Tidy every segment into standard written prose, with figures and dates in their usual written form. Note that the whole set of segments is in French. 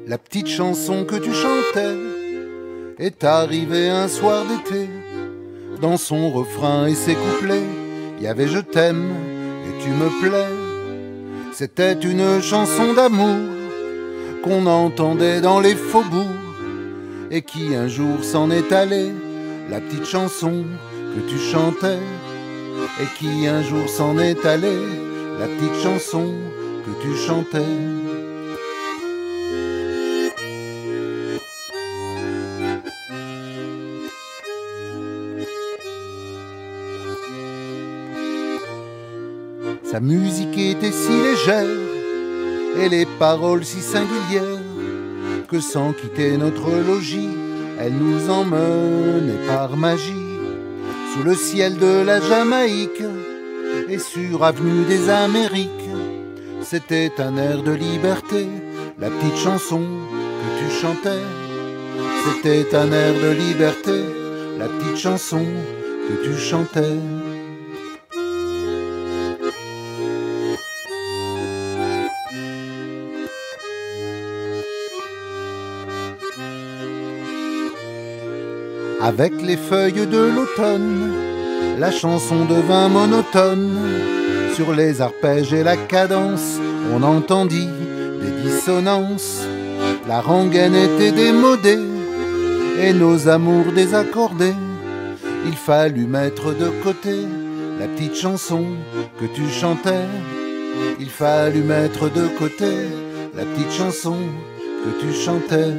La petite chanson que tu chantais est arrivée un soir d'été. Dans son refrain et ses couplets, il y avait je t'aime et tu me plais. C'était une chanson d'amour qu'on entendait dans les faubourgs et qui un jour s'en est allée. La petite chanson que tu chantais et qui un jour s'en est allée. La petite chanson que tu chantais. Sa musique était si légère et les paroles si singulières que sans quitter notre logis, elle nous emmenait par magie sous le ciel de la Jamaïque et sur avenue des Amériques. C'était un air de liberté, la petite chanson que tu chantais. C'était un air de liberté, la petite chanson que tu chantais. Avec les feuilles de l'automne, la chanson devint monotone. Sur les arpèges et la cadence, on entendit des dissonances. La rengaine était démodée et nos amours désaccordés. Il fallut mettre de côté la petite chanson que tu chantais. Il fallut mettre de côté la petite chanson que tu chantais.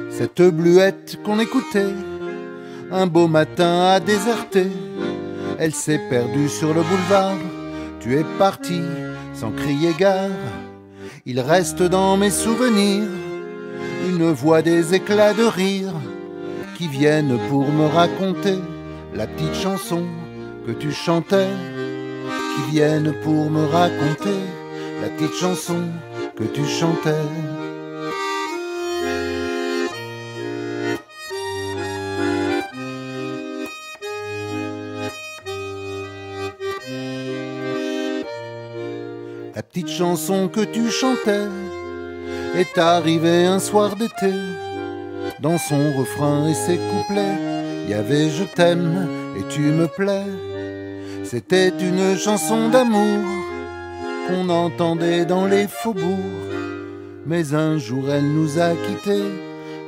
Cette bluette qu'on écoutait, un beau matin a déserté. Elle s'est perdue sur le boulevard, tu es parti sans crier gare. Il reste dans mes souvenirs une voix, des éclats de rire qui viennent pour me raconter la petite chanson que tu chantais. Qui viennent pour me raconter la petite chanson que tu chantais. La petite chanson que tu chantais est arrivée un soir d'été. Dans son refrain et ses couplets, il y avait je t'aime et tu me plais. C'était une chanson d'amour qu'on entendait dans les faubourgs. Mais un jour elle nous a quittés,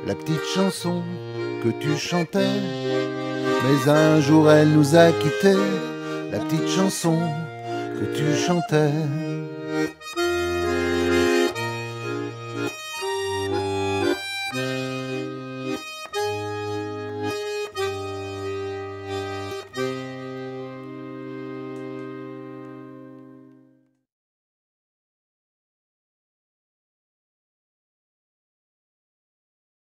la petite chanson que tu chantais. Mais un jour elle nous a quittés, la petite chanson que tu chantais.